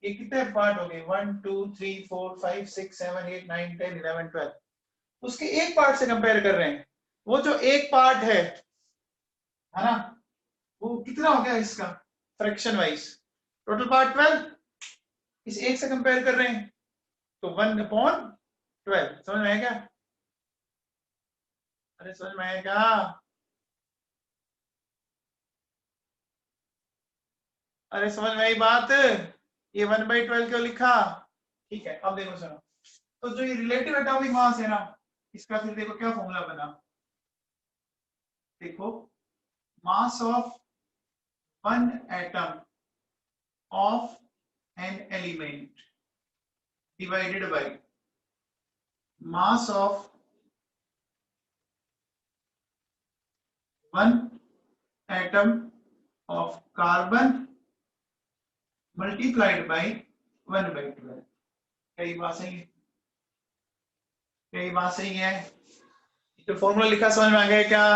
ये कितने पार्ट हो गए, 1 2 3 4 5 6 7 8 9 10 11 12, उसके एक पार्ट से कंपेयर कर रहे हैं। वो जो एक पार्ट है ना, वो कितना हो गया इसका फ्रैक्शन वाइज, टोटल पार्ट 12, इस एक से कंपेयर कर रहे हैं तो 1/12। समझ में आया क्या? अरे समझ में आया क्या? अरे समझ में आई बात? ये 1/12 क्यों लिखा? ठीक है, अब देखो सुनो, तो जो ये रिलेटिव एटॉमिक मास है ना, इसका फिर देखो क्या फॉर्मूला बना। देखो, मास of one atom of an element divided by mass of one atom of carbon multiplied by 1/12। कई बात सही है, कई बात सही है। तो फॉर्मूला लिखा समझ में आ गया क्या?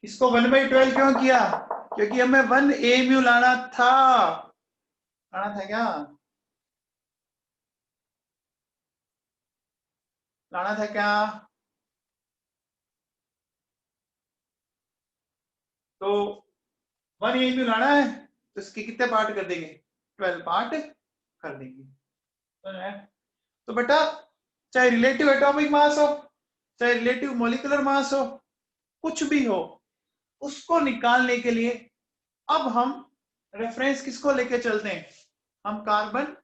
इसको 1/12 क्यों किया? क्योंकि हमें 1 एमयू लाना था, लाना था क्या, लाना था क्या? तो 1 एमयू लाना है तो इसके कितने पार्ट कर देंगे, 12 पार्ट कर देंगे। तो है, तो बेटा चाहे रिलेटिव एटॉमिक मास हो, चाहे रिलेटिव मॉलिक्यूलर मास हो, कुछ भी हो, उसको निकालने के लिए अब हम रेफरेंस किसको लेके चलते हैं, हम कार्बन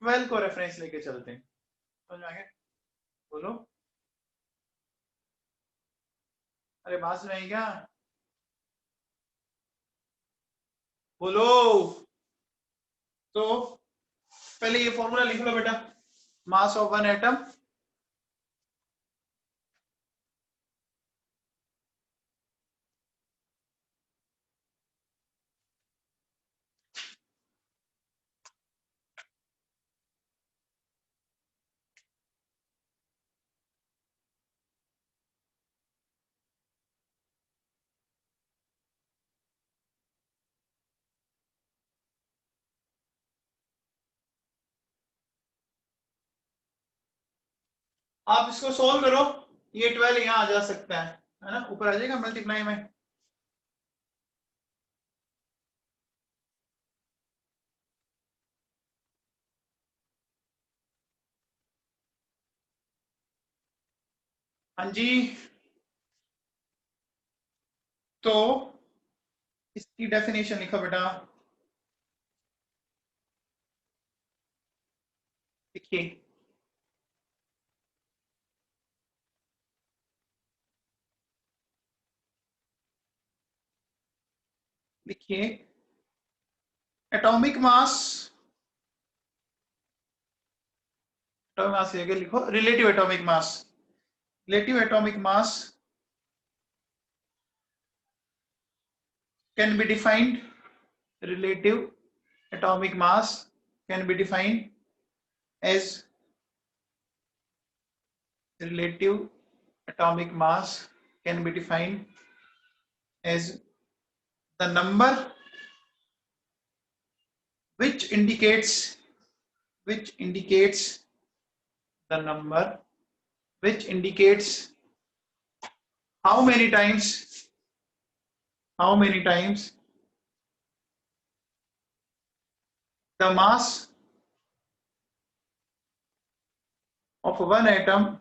12 को रेफरेंस लेके चलते हैं। समझ में आ गया? बोलो, अरे बात सुनाई क्या? बोलो। तो पहले ये फॉर्मूला लिख लो बेटा, मास ऑफ वन एटम आप इसको सोल्व करो, ये 12 यहां आ जा सकता है ना, ऊपर आ जाएगा मल्टीप्लाई में। हाँ जी, तो इसकी डेफिनेशन लिखो बेटा, देखिए देखिए एटॉमिक मास, एटॉमिक मास की जगह लिखो relative atomic mass. Relative atomic mass can be defined, relative atomic mass can be defined as relative atomic mass can be defined as the number which indicates the number which indicates how many times the mass of one atom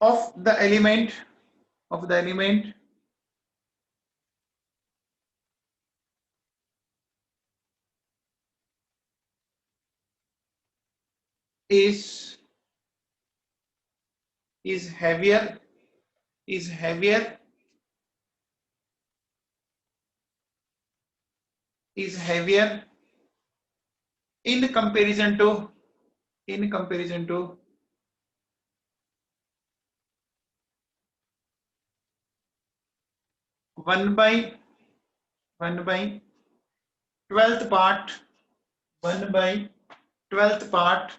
of the element is heavier in comparison to 1/12th part 1/12th part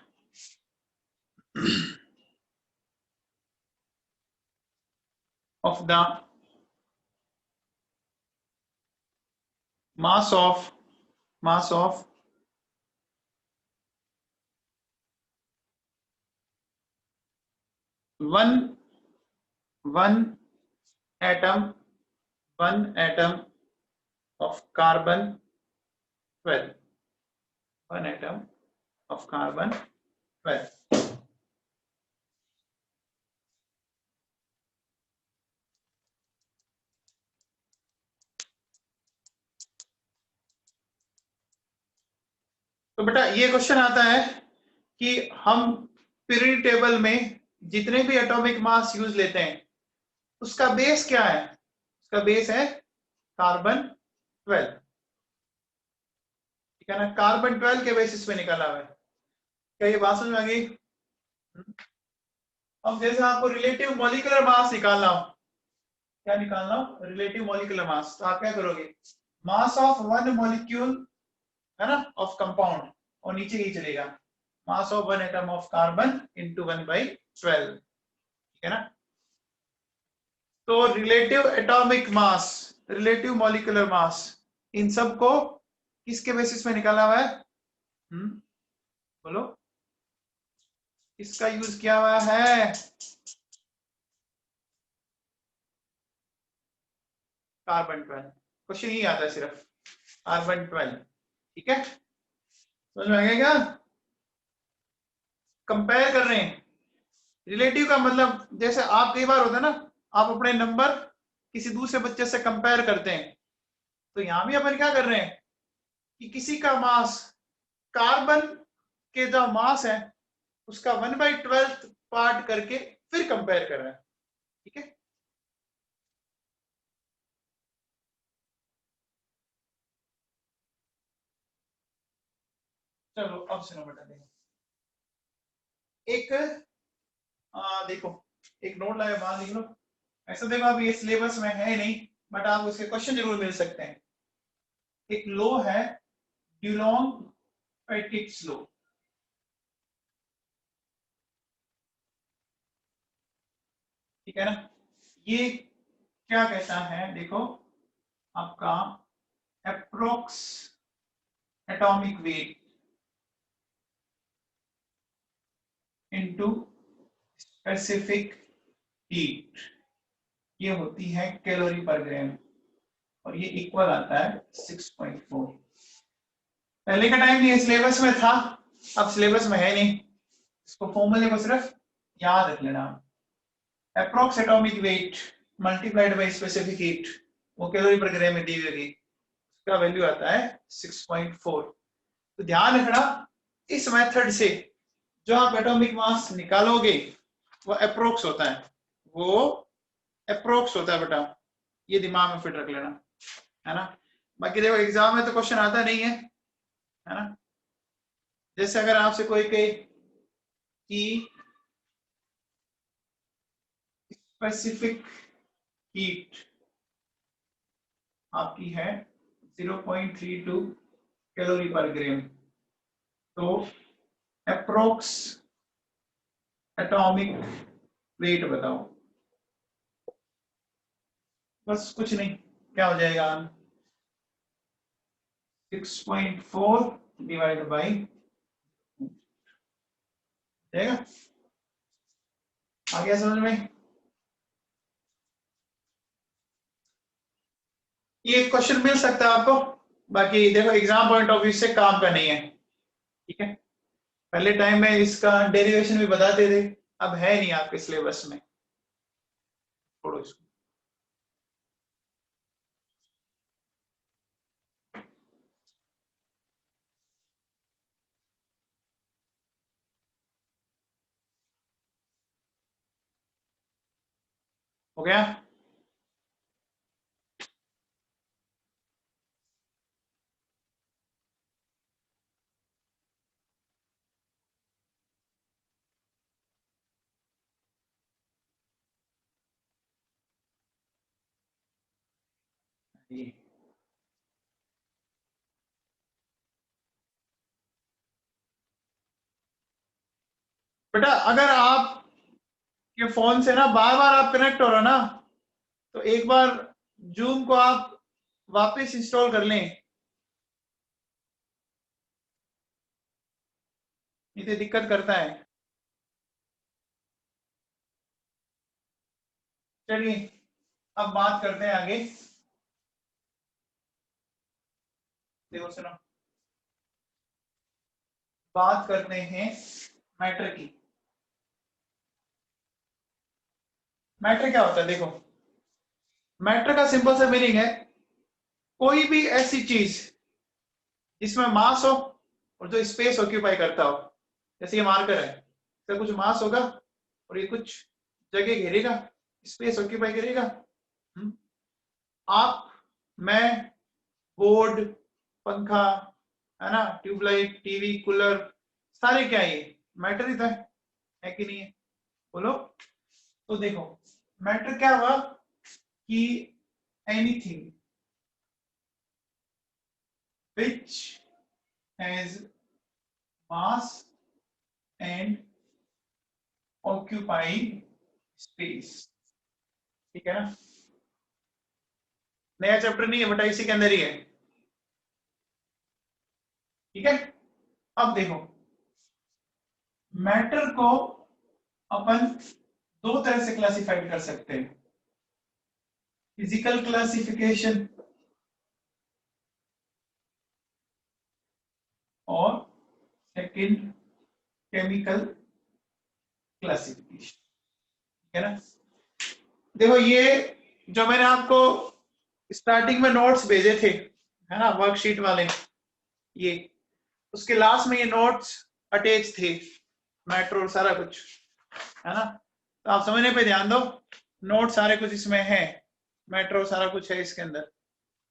of the mass of one atom of carbon 12 one atom of carbon 12. तो बेटा ये क्वेश्चन आता है कि हम पीरियड टेबल में जितने भी एटॉमिक मास यूज लेते हैं उसका बेस क्या है? उसका बेस है कार्बन 12, ठीक है ना? कार्बन 12 के बेसिस पे निकाला हुआ है। क्या ये बात समझ में आ गई? अब जैसे आपको रिलेटिव मॉलिक्यूलर मास निकालना हो, क्या निकालना हो? रिलेटिव मॉलिक्यूलर मास। तो आप क्या करोगे? मास ऑफ वन मॉलिक्यूल है ना ऑफ कंपाउंड, और नीचे ही चलेगा mass of one atom of carbon into 1/12, ठीक है ना? तो relative atomic mass, relative molecular mass, इन सब को किसके बेसिस में निकाला हुआ है? बोलो, किसका यूज किया हुआ है? कार्बन 12। क्वेश्चन ही आता है सिर्फ कार्बन 12, ठीक है? समझ में आ गया क्या? कंपेयर कर रहे हैं। रिलेटिव का मतलब जैसे आप कई बार होता है ना, आप अपने नंबर किसी दूसरे बच्चे से कंपेयर करते हैं, तो यहां भी अपन क्या कर रहे हैं कि किसी का मास, कार्बन के जो मास है उसका 1/12 पार्ट करके फिर कंपेयर कर रहे हैं, ठीक है? चलो अब सुनो बेटा, देखो एक देखो एक नोट लाया, मान लिख लो। ऐसा देखो अब ये सिलेबस में है नहीं, बट आप उसके क्वेश्चन जरूर मिल सकते हैं। एक लो है डुलोंग-पेटिट्स लो, ठीक है ना? ये क्या कहता है? देखो आपका approx atomic weight into specific heat, ये होती है कैलोरी पर ग्राम, और ये इक्वल आता है 6.4। पहले का टाइम ये सिलेबस में था, अब सिलेबस में है नहीं। इसको फॉर्मूले को सिर्फ याद रख लेना। Approx atomic weight multiplied by specific heat, वो कैलोरी पर ग्राम में दी गई, उसका वैल्यू आता है 6.4। तो ध्यान रखना, इस मेथड से जो आप एटॉमिक मास निकालोगे वो अप्रोक्स होता है, वो अप्रोक्स होता है बेटा, ये दिमाग में फिट रख लेना, है ना? बाकी देखो एग्जाम में तो क्वेश्चन आता नहीं है ना? जैसे अगर आपसे कोई कहे कि स्पेसिफिक हीट आपकी है 0.32 कैलोरी पर ग्राम। तो अप्रोक्स एटॉमिक वेट बताओ। बस कुछ नहीं, क्या हो जाएगा 6.4 डिवाइड बाई जाएगा। आ गया समझ में? ये क्वेश्चन मिल सकता है आपको, बाकी देखो एग्जाम पॉइंट ऑफ व्यू से काम का नहीं है, ठीक है। पहले टाइम में इसका डेरिवेशन भी बताते थे, अब है नहीं आपके सिलेबस में, छोड़ो इसको। हो गया? बेटा अगर आप के फोन से ना बार बार आप कनेक्ट हो रहे हो ना, तो एक बार जूम को आप वापस इंस्टॉल कर लें, नहीं तो दिक्कत करता है। चलिए अब बात करते हैं आगे। देखो सुनो, बात करते हैं मैटर की। मैटर क्या होता है? देखो, मैटर का सिंपल सा मीनिंग है कोई भी ऐसी चीज जिसमें मास हो और जो स्पेस ऑक्यूपाई करता हो। जैसे ये मार्कर है, इसका कुछ मास होगा और ये कुछ जगह घेरेगा, स्पेस ऑक्यूपाई करेगा। आप, मैं, बोर्ड, पंखा, है ना, ट्यूबलाइट, टीवी, कूलर, सारे क्या ये मैटर ही था, है कि नहीं है? बोलो। तो देखो मैटर क्या हुआ कि anything which has mass and occupying space, ठीक है ना? नया चैप्टर नहीं है बेटा, इसी के अंदर ही है, ठीक है। अब देखो मैटर को अपन दो तरह से क्लासिफाइड कर सकते हैं, फिजिकल क्लासिफिकेशन और सेकंड केमिकल क्लासिफिकेशन, ठीक है ना। देखो ये जो मैंने आपको स्टार्टिंग में नोट्स भेजे थे, है ना, वर्कशीट वाले, ये उसके लास्ट में ये नोट्स अटैच थे, मैटर और सारा कुछ, है ना। तो आप समझने पे ध्यान दो, नोट सारे कुछ इसमें है, मैटर और सारा कुछ है इसके अंदर,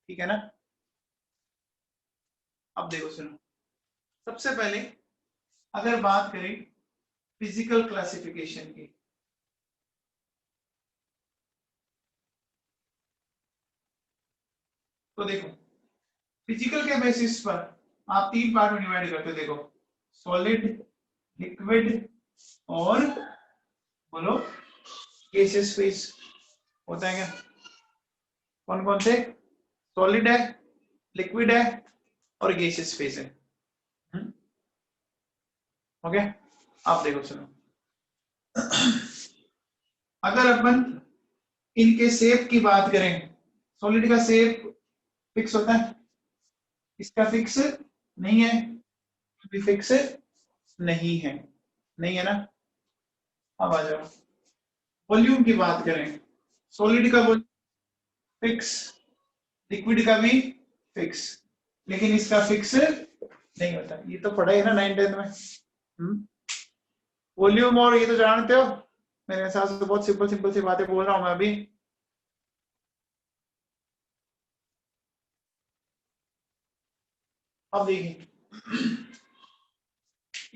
ठीक है ना। अब देखो सुनो, सबसे पहले अगर बात करें फिजिकल क्लासिफिकेशन की, तो देखो फिजिकल के बेसिस पर आप तीन पार्ट में डिवाइड करते हो। देखो सॉलिड, लिक्विड और बोलो गैसियस फेज होता है क्या? कौन कौन से? सॉलिड है, लिक्विड है और गैसियस फेज है। ओके, आप देखो सुनो, अगर अपन इनके शेप की बात करें, सॉलिड का शेप फिक्स होता है, इसका फिक्स नहीं है, भी फिक्स नहीं है, नहीं है ना। अब आ जाओ वॉल्यूम की बात करें, सॉलिड का वॉल्यूम फिक्स, लिक्विड का भी फिक्स, लेकिन इसका फिक्स नहीं होता। ये तो पढ़ा है ना 9th में। वॉल्यूम और ये तो जानते हो, मेरे हिसाब से तो बहुत सिंपल सिंपल सी बातें बोल रहा हूं मैं अभी। अब देखिए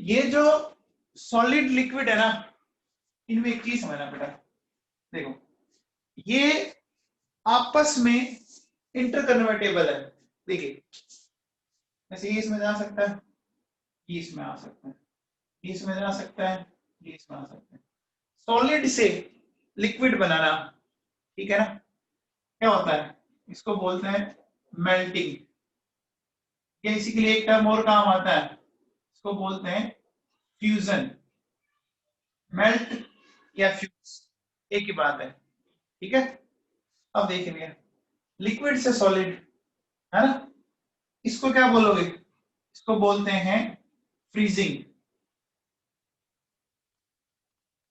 ये जो सॉलिड लिक्विड है ना, इनमें एक चीज समझना बेटा। देखो ये आपस में इंटरकन्वर्टेबल है। देखिए जैसे ये इसमें जा सकता है, ये इसमें आ सकता है, ये इसमें जा सकता है, ये इसमें आ सकता है। सॉलिड से लिक्विड बनाना, ठीक है ना, क्या होता है, इसको बोलते हैं मेल्टिंग। या इसी के लिए एक टर्म और काम आता है, इसको बोलते हैं फ्यूजन। मेल्ट या फ्यूज एक ही बात है, ठीक है। अब देखिए भैया, लिक्विड से सॉलिड, है ना, इसको क्या बोलोगे, इसको बोलते हैं फ्रीजिंग,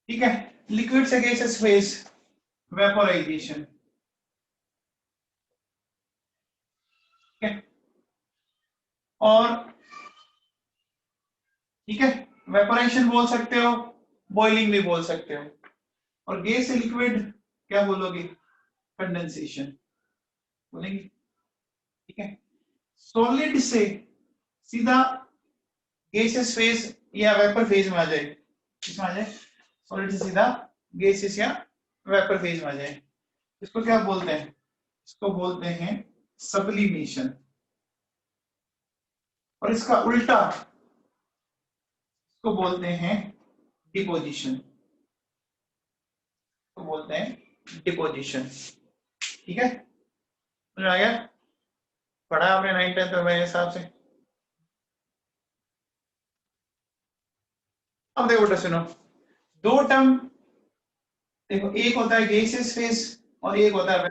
ठीक है। लिक्विड से गैसेस फेज, वेपोराइजेशन, ठीक है। और ठीक है, वेपोरेशन बोल सकते हो, बॉइलिंग भी बोल सकते हो। और गैस से लिक्विड क्या बोलोगे, कंडेंसेशन बोलेंगे, ठीक है। सॉलिड से सीधा गैसेस फेज या वेपर फेज में आ जाए, इसमें आ जाए, सॉलिड से सीधा गैसेस या वेपर फेज में आ जाए, इसको क्या बोलते हैं, इसको बोलते हैं सब्लिमेशन। और इसका उल्टा इसको बोलते हैं डिपोजिशन, तो बोलते हैं डिपोजिशन, ठीक है। समझ आ गया, पढ़ा आपने 9 10 में मेरे हिसाब से। अब देखो बेटा सुनो, दो टर्म देखो, एक होता है गैसियस फेज और एक होता है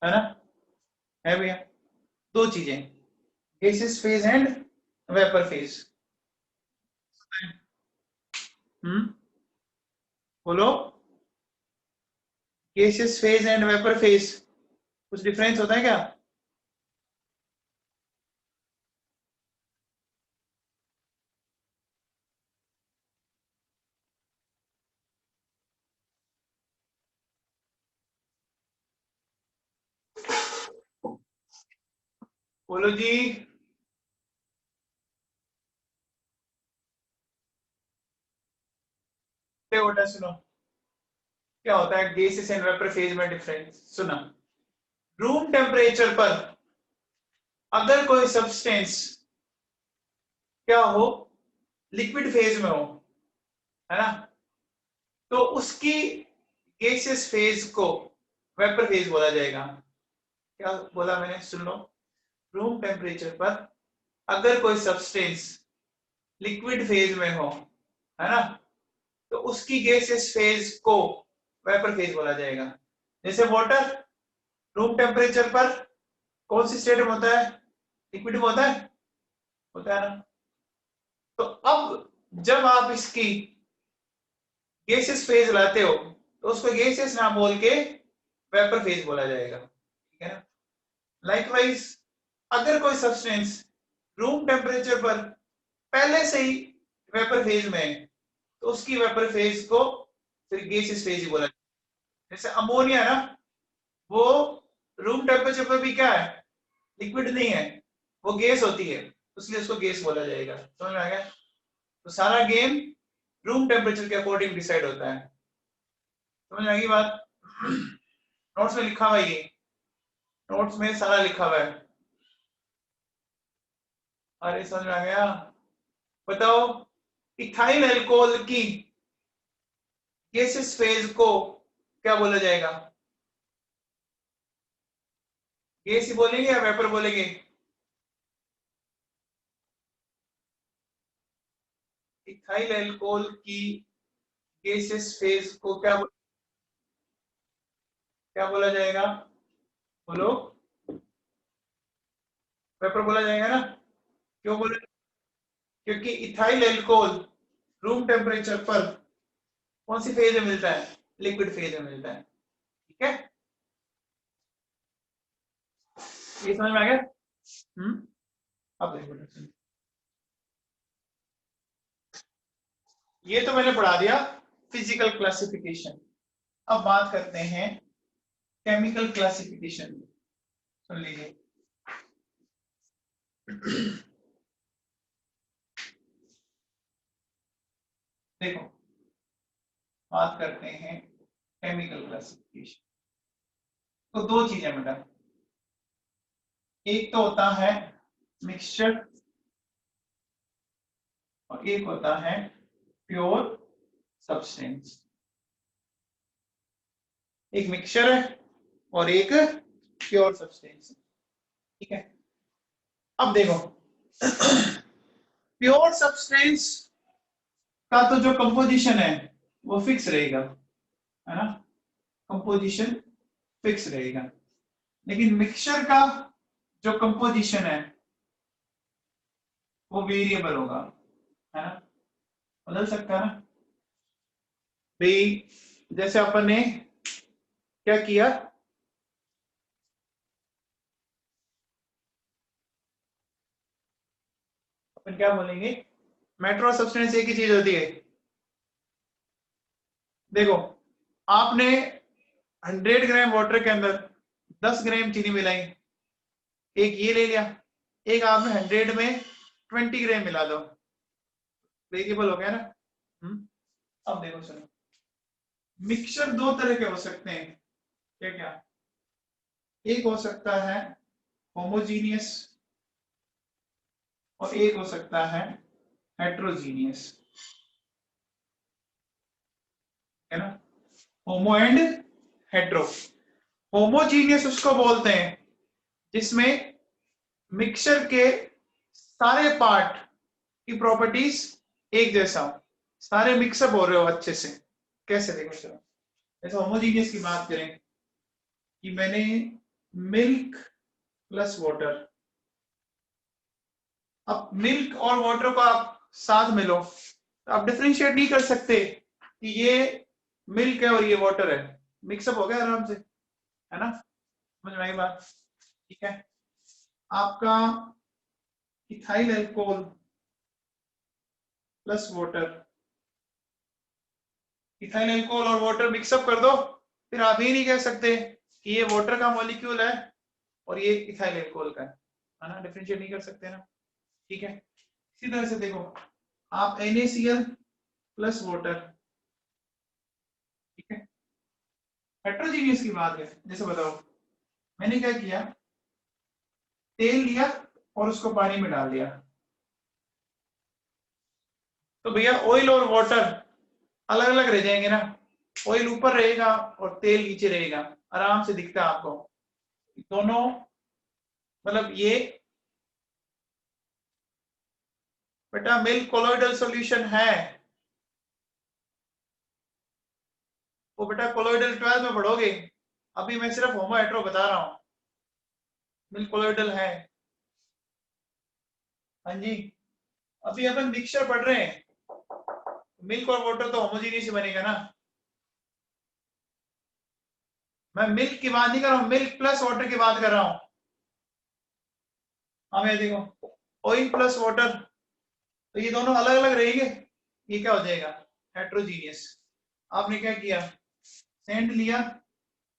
ना, है भैया, दो चीजें, gaseous phase and vapour phase. बोलो, gaseous phase and vapour phase कुछ डिफरेंस होता है क्या? बोलो जी। देखो बेटा सुनो, क्या होता है गैसेस एंड वेपर फेज में डिफरेंस, सुना। रूम टेम्परेचर पर अगर कोई सब्सटेंस क्या हो, लिक्विड फेज में हो, है ना, तो उसकी गैसियस फेज को वेपर फेज बोला जाएगा। क्या बोला मैंने, सुन लो। रूम टेम्परेचर पर अगर कोई सब्सटेंस लिक्विड फेज में हो, है ना, तो उसकी गैसियस फेज को वेपर फेज बोला जाएगा। जैसे वाटर रूम टेम्परेचर पर कौन सी स्टेट में होता है, लिक्विड में होता है ना। तो अब जब आप इसकी गैसियस फेज लाते हो तो उसको गैसियस ना बोल के वेपर फेज बोला जाएगा, ठीक है ना। लाइकवाइज अगर कोई सब्सटेंस रूम टेम्परेचर पर पहले से ही वेपर फेज में है तो उसकी वेपर फेज को फिर गैसियस फेज ही बोला जाएगा। जैसे अमोनिया ना, वो रूम टेम्परेचर पर भी क्या है, लिक्विड नहीं है, वो गैस होती है, इसलिए उसको गैस बोला जाएगा। समझ में आ गया? तो सारा गेम रूम टेम्परेचर के अकॉर्डिंग डिसाइड होता है। समझ में आएगी बात? नोट्स में लिखा हुआ है ये, नोट्स में सारा लिखा हुआ है। अरे समझ में आ गया? बताओ, इथाइल अल्कोहल की गैसियस फेज को क्या बोला जाएगा, गैस ही बोलेंगे या वेपर बोलेंगे? इथाइल अल्कोहल की गैसियस फेज को क्या बोला जाएगा, बोलो। वेपर बोला जाएगा ना, क्यों बोले, क्योंकि इथाइल अल्कोहल रूम टेम्परेचर पर कौन सी फेज में मिलता है, लिक्विड फेज में मिलता है, ठीक है। ये समझ में आ गया? अब देखो, ये तो मैंने पढ़ा दिया फिजिकल क्लासिफिकेशन। अब बात करते हैं केमिकल क्लासिफिकेशन, सुन लीजिए। देखो, बात करते हैं केमिकल क्लासिफिकेशन। तो दो चीजें बेटा, एक तो होता है मिक्सचर और एक होता है प्योर सब्सटेंस। एक मिक्सचर है और एक प्योर सब्सटेंस, ठीक है। अब देखो प्योर सब्सटेंस का तो जो कंपोजिशन है वो फिक्स रहेगा, है ना, कंपोजिशन फिक्स रहेगा। लेकिन मिक्सचर का जो कंपोजिशन है वो वेरिएबल होगा, है ना, बदल सकता है ना भाई। जैसे अपन ने क्या किया, अपन क्या बोलेंगे, मेट्रो सब्सटेंस एक ही चीज होती है। देखो आपने 100 ग्राम वाटर के अंदर 10 ग्राम चीनी मिलाई, एक ये ले लिया, एक आपने 100 में 20 ग्राम मिला दो, वेरिएबल हो गया ना। अब देखो चलो, मिक्सचर दो तरह के हो सकते हैं, क्या क्या, एक हो सकता है होमोजीनियस और एक हो सकता है हेट्रोजीनियस, है ना, होमो एंड हेट्रो। होमोजीनियस उसको बोलते हैं जिसमें मिक्सचर के सारे पार्ट की प्रॉपर्टीज एक जैसा हो, सारे मिक्सअप हो रहे हो अच्छे से। कैसे देखो चलो, जैसे होमोजीनियस की बात करें कि मैंने मिल्क प्लस वाटर, अब मिल्क और वाटर को आप साथ मिलो तो आप डिफरेंशिएट नहीं कर सकते कि ये मिल्क है और ये वाटर है, मिक्सअप हो गया आराम से, है ना, समझ में आई बात, ठीक है। आपका ethyl alcohol plus water, ethyl alcohol और वाटर मिक्सअप कर दो, फिर आप ये नहीं कह सकते कि ये वाटर का मॉलिक्यूल है और ये इथाइल अल्कोहल का है ना, डिफरेंशिएट नहीं कर सकते ना, ठीक है। इसी तरह से देखो आप NaCl प्लस वाटर, ठीक है, हेट्रोजीनियस की बात है, जैसे बताओ मैंने क्या किया, तेल लिया और उसको पानी में डाल दिया, तो भैया ऑयल और वाटर अलग अलग रह जाएंगे ना, ऑयल ऊपर रहेगा और तेल नीचे रहेगा, आराम से दिखता है आपको दोनों, मतलब ये बेटा मिल्क कोलोइडल सॉल्यूशन है, वो बेटा कोलोइडल 12 में पढ़ोगे, अभी मैं सिर्फ होमो हेट्रो बता रहा हूं, मिल्क कोलोइडल है, हाँ जी। अभी अपन मिक्सचर पढ़ रहे हैं, मिल्क और वाटर तो होमोजीनियस ही बनेगा ना, मैं मिल्क की बात नहीं कर रहा हूं, मिल्क प्लस वाटर की बात कर रहा हूं। हमें देखो ऑयल प्लस वाटर, तो ये दोनों अलग अलग रहेंगे, ये क्या हो जाएगा, हेट्रोजीनियस। आपने क्या किया, सैंड लिया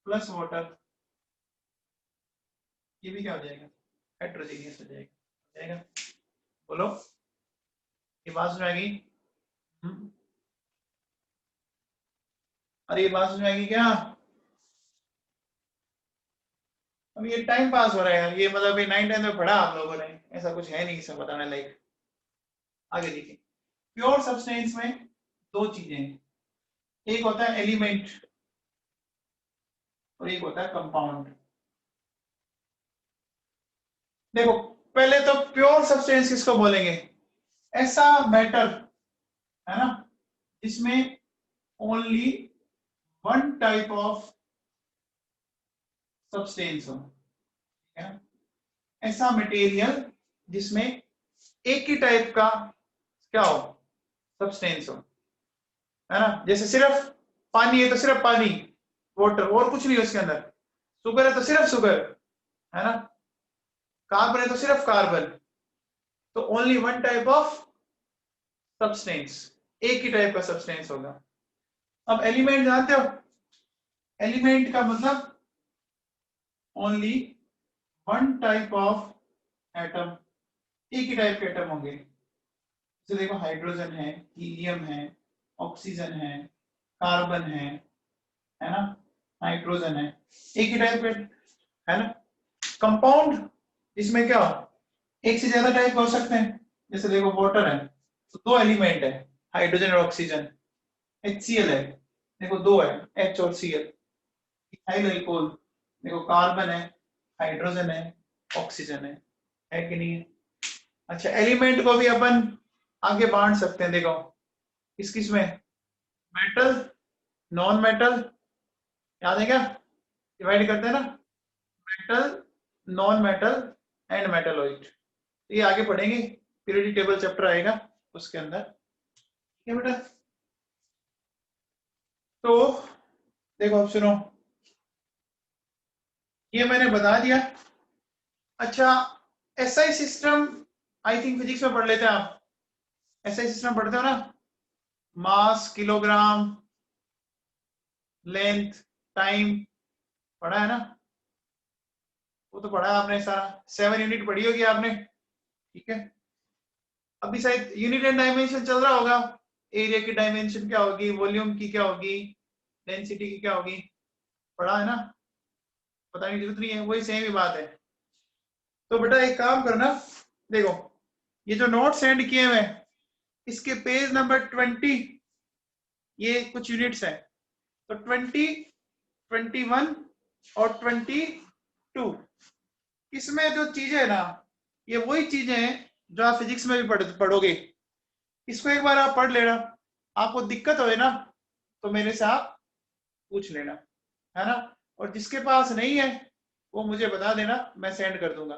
प्लस वाटर, ये भी क्या हो जाएगा, हेट्रोजीनियस हो जाएगा। बोलो, ये बात समझ आ गई? अरे ये बात समझ आ गई क्या? अब ये टाइम पास हो रहा है यार, ये मतलब ये 9th 10th में पढ़ा आप लोगों ने, ऐसा कुछ है नहीं सब बताने लायक। आगे देखिए, प्योर सब्सटेंस में दो चीजें हैं, एक होता है एलिमेंट और एक होता है कंपाउंड। देखो पहले तो प्योर सब्सटेंस किसको बोलेंगे, ऐसा मैटर, है ना, जिसमें only one type of substance हो, है ना, ऐसा मटेरियल जिसमें एक ही टाइप का क्या हो, सब्सटेंस हो, है ना, जैसे सिर्फ पानी है तो सिर्फ पानी, वाटर और कुछ नहीं है उसके अंदर, शुगर है तो सिर्फ शुगर, है ना, कार्बन है तो सिर्फ कार्बन, तो only one type of substance, एक ही टाइप का सब्सटेंस होगा। अब एलिमेंट जानते हो, एलिमेंट का मतलब only one type of atom, एक ही टाइप के एटम होंगे, जैसे देखो हाइड्रोजन है, हीलियम है, ऑक्सीजन है, कार्बन है ना, नाइट्रोजन है, एक ही टाइप है ना। कंपाउंड इसमें क्या एक से ज्यादा टाइप हो सकते हैं, जैसे देखो वाटर है तो 2 एलिमेंट है, हाइड्रोजन और ऑक्सीजन। HCl है, देखो 2 है, H और Cl। इथाइल अल्कोहल, देखो कार्बन है, हाइड्रोजन है, ऑक्सीजन है कि नहीं है। अच्छा, एलिमेंट को भी अपन आगे बांट सकते हैं, देखो किस किस में, मेटल, नॉन मेटल, याद है क्या, डिवाइड करते हैं ना, metal, non metal and metalloid. ये आगे पढ़ेंगे, पीरियडिक टेबल चैप्टर आएगा उसके अंदर, ठीक है बेटा। तो देखो अब सुनो, ये मैंने बता दिया। अच्छा, SI system I think physics में पढ़ लेते हैं आप, एसआई सिस्टम पढ़ते हो ना, मास, किलोग्राम, लेंथ, टाइम, पढ़ा है ना, वो तो पढ़ा है आपने सारा, 7 यूनिट पढ़ी होगी आपने, ठीक है। अभी शायद यूनिट एंड डायमेंशन चल रहा होगा, एरिया की डायमेंशन क्या होगी, वॉल्यूम की क्या होगी, डेंसिटी की क्या होगी, पढ़ा है ना, बताने की जरूरत नहीं है, वही सेम ही बात है। तो बेटा एक काम करना, देखो ये जो नोट सेंड किए हुए इसके पेज नंबर 20, ये कुछ यूनिट्स हैं, तो 20, 21 और 22, इसमें जो चीजें है ना, ये वही चीजें हैं जो आप फिजिक्स में भी पढ़ोगे। इसको एक बार आप पढ़ लेना, आपको दिक्कत हो ना तो मेरे से आप पूछ लेना, है ना। और जिसके पास नहीं है वो मुझे बता देना, मैं सेंड कर दूंगा,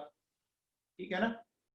ठीक है ना।